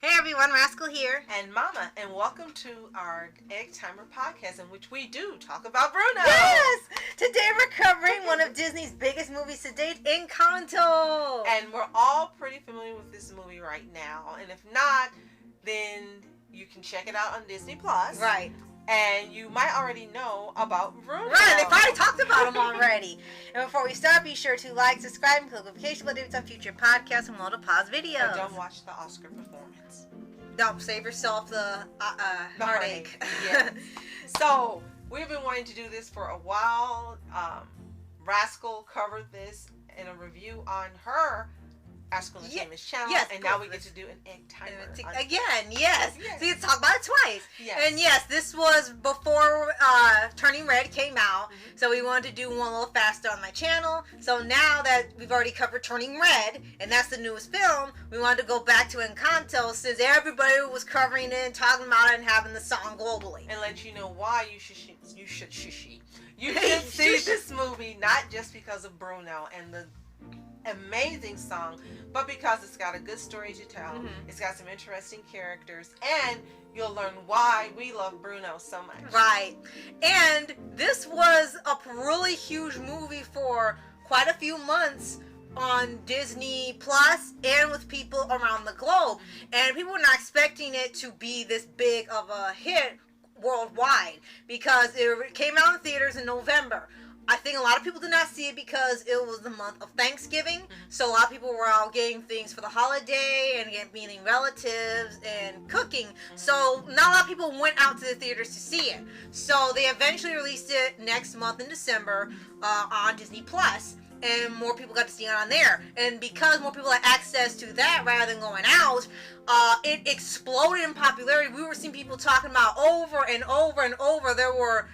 Hey everyone, Rascal here. And Mama, and welcome to our Egg Timer podcast in which we do talk about Bruno. Yes! Today we're covering one of Disney's biggest movies to date, Encanto. And we're all pretty familiar with this movie right now. And if not, then you can check it out on Disney Plus. Right. And you might already know about Bruno. Right, they've already talked about him already. And before we start, be sure to like, subscribe, and click notification buttons on future podcasts and to pause videos. And don't watch the Oscar performance. Don't save yourself the heartache. Yeah. So, we've been wanting to do this for a while. Rascal covered this in a review on her Rascal Entertainment's channel, yes, and now we get to do an egg timer. Again, yes. So you get to talk about it twice. Yes. And yes, this was before Turning Red came out, so we wanted to do one a little faster on my channel. So now that we've already covered Turning Red, and that's the newest film, we wanted to go back to Encanto since everybody was covering it and talking about it and having the song globally. And let you know why you should see this movie, not just because of Bruno and the amazing song, but because it's got a good story to tell. It's got some interesting characters, and you'll learn why we love Bruno so much. Right. And this was a really huge movie for quite a few months on Disney Plus and with people around the globe. And people were not expecting it to be this big of a hit worldwide because it came out in theaters in November. I think a lot of people did not see it because it was the month of Thanksgiving. So a lot of people were out getting things for the holiday and meeting relatives and cooking. So not a lot of people went out to the theaters to see it. So they eventually released it next month in December on Disney Plus. And more people got to see it on there. And because more people had access to that rather than going out, it exploded in popularity. We were seeing people talking about over and over and over. There were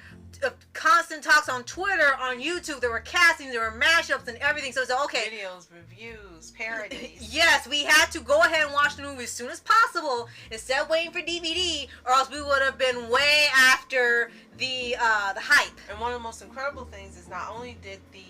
constant talks on Twitter, on YouTube. There were castings, there were mashups and everything. So it's like, okay, videos, reviews, parodies. Yes, we had to go ahead and watch the movie as soon as possible instead of waiting for DVD, or else we would have been way after the hype. And one of the most incredible things is not only did the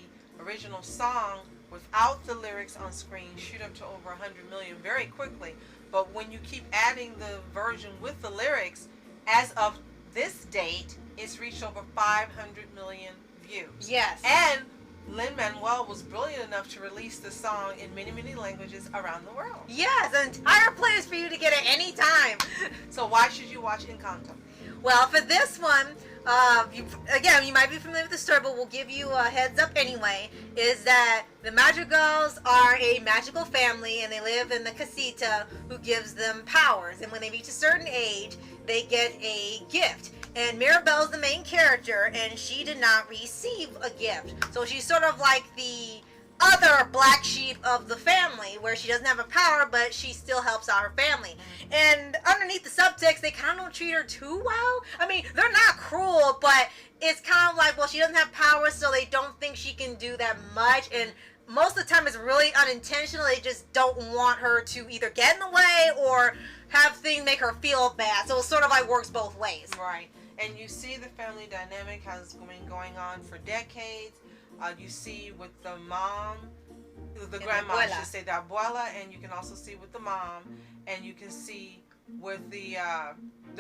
original song without the lyrics on screen shoot up to over 100 million very quickly, but when you keep adding the version with the lyrics, as of this date, it's reached over 500 million views. Yes. And Lin-Manuel was brilliant enough to release the song in many, many languages around the world. Yes, an entire playlist for you to get at any time. So why should you watch Encanto? Well, for this one, you might be familiar with the story, but we'll give you a heads up anyway, is that the Madrigals are a magical family, and they live in the casita who gives them powers. And when they reach a certain age, they get a gift. And Mirabelle's the main character, and she did not receive a gift. So she's sort of like the other black sheep of the family, where she doesn't have a power, but she still helps out her family. And underneath the subtext, they kind of don't treat her too well. I mean, they're not cruel, but it's kind of like, well, she doesn't have power, so they don't think she can do that much. And most of the time, it's really unintentional. They just don't want her to either get in the way or have things make her feel bad. So it sort of like works both ways. Right. And you see the family dynamic has been going on for decades. You see with the mom, the grandma, I should say, the abuela, and you can also see with the mom, and you can see with the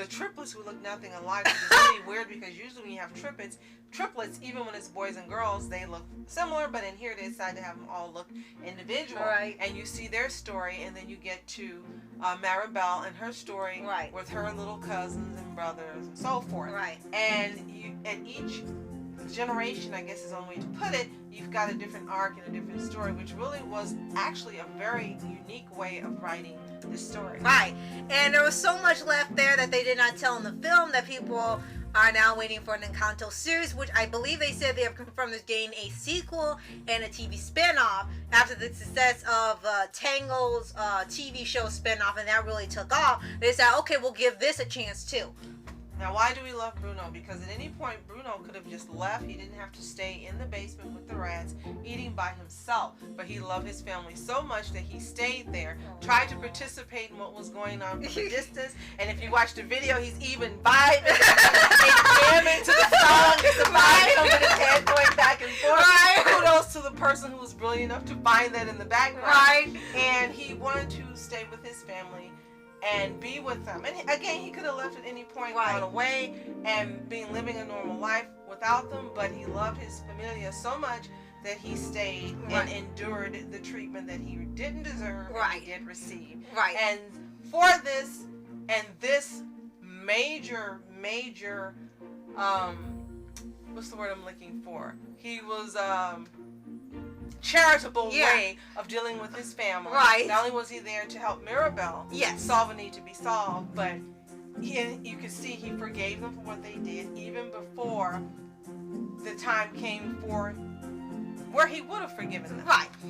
triplets who look nothing alike, which is really weird because usually when you have triplets, even when it's boys and girls, they look similar, but in here they decided to have them all look individual. Right. And you see their story, and then you get to Maribel and her story with her little cousins and brothers and so forth. Right. And you, at each generation, I guess is the only way to put it, you've got a different arc and a different story, which really was actually a very unique way of writing this story. Right. And there was so much left there that they did not tell in the film that people are now waiting for an Encanto series, which I believe they said they have confirmed is getting a sequel and a TV spinoff after the success of Tangled TV show spinoff, and that really took off. They said, okay, we'll give this a chance too. Now, why do we love Bruno? Because at any point, Bruno could have just left. He didn't have to stay in the basement with the rats, eating by himself. But he loved his family so much that he stayed there, tried to participate in what was going on from a distance. And if you watch the video, he's even vibing and jamming to the song. It's a vibe with his head going back and forth. Right. Kudos to the person who was brilliant enough to find that in the background. Right. And he wanted to stay with his family and be with them. And again, he could have left at any point, gone away, and been living a normal life without them, but he loved his familia so much that he stayed and endured the treatment that he didn't deserve and he did receive. And for this, and this major, what's the word I'm looking for? He was, charitable way of dealing with his family. Not only was he there to help Mirabel solve a need to be solved, but you could see he forgave them for what they did even before the time came for where he would have forgiven them.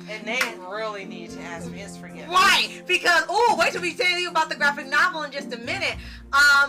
And they really need to ask for his forgiveness. Because, wait till we tell you about the graphic novel in just a minute.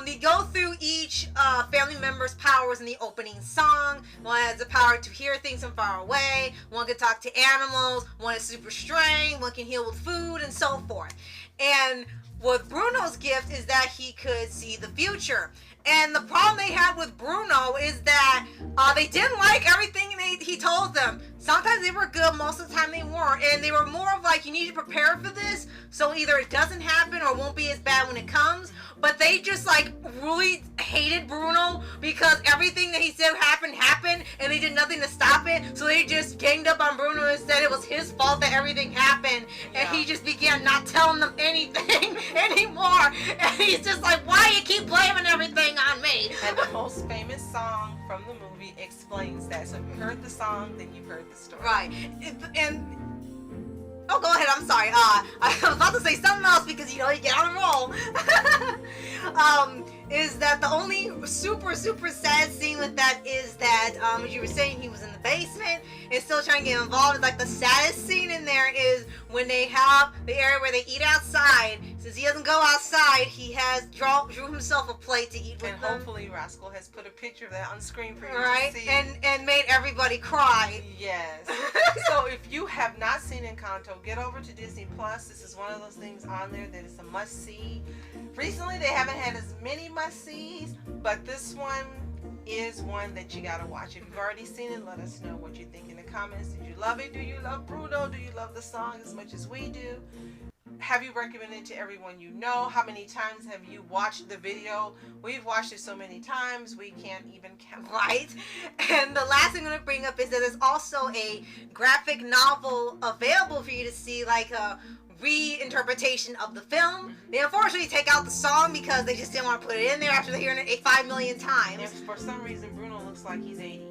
They go through each family member's powers in the opening song. One has the power to hear things from far away. One can talk to animals. One is super strength. One can heal with food and so forth. And what Bruno's gift is that he could see the future. And the problem they had with Bruno is that they didn't like everything he told them. Sometimes they were good, most of the time they weren't. And they were more of like, you need to prepare for this, so either it doesn't happen or it won't be as bad when it comes. But they just like really hated Bruno because everything that he said happened, and they did nothing to stop it. So they just ganged up on Bruno and said it was his fault that everything happened. And he just began not telling them anything anymore. And he's just like, why you keep blaming everything on me? And the most famous song from the movie explains that. So if you heard the song, then you've heard the story. And oh, go ahead. I'm sorry. I was about to say something else because, you know, you get on a roll. Is that the only super sad scene with that is that, as you were saying, he was in the basement and still trying to get involved. It's like the saddest scene in there is when they have the area where they eat outside. Since he doesn't go outside, he has drew himself a plate to eat with and them. Hopefully Rascal has put a picture of that on screen for you to see. And made everybody cry. Yes. So if you have not seen Encanto, get over to Disney Plus. This is one of those things on there that is a must-see. Recently, they haven't had as many must-sees, but this one is one that you gotta watch. If you've already seen it, let us know what you think in the comments. Did you love it? Do you love Bruno? Do you love the song as much as we do? Have you recommended it to everyone you know? How many times have you watched the video? We've watched it so many times, we can't even count. And the last thing I'm going to bring up is that there's also a graphic novel available for you to see, like a reinterpretation of the film. They unfortunately take out the song because they just didn't want to put it in there after hearing it 5 million times. And for some reason, Bruno looks like he's 80.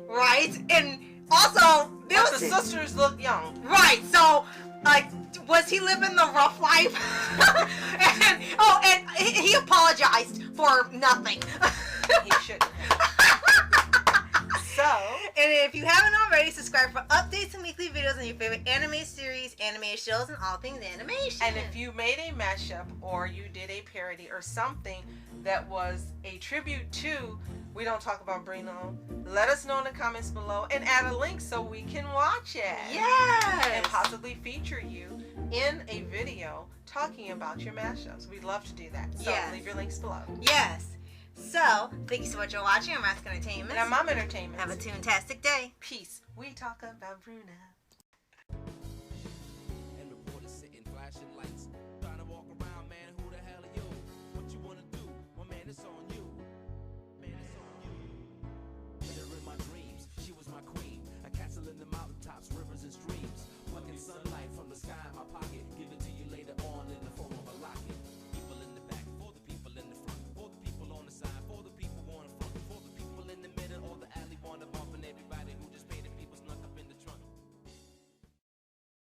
And also, the sisters look young. So, like, was he living the rough life? and he apologized for nothing. He shouldn't have. And if you haven't already, subscribe for updates and weekly videos on your favorite anime series, anime shows, and all things animation. And if you made a mashup or you did a parody or something that was a tribute to We Don't Talk About Bruno, let us know in the comments below and add a link so we can watch it. Yes! And possibly feature you in a video talking about your mashups. We'd love to do that. So leave your links below. Yes. So, thank you so much for watching. I'm Mask Entertainment. And I'm Mom Entertainment. Have a toontastic day. Peace. We talk about Bruno.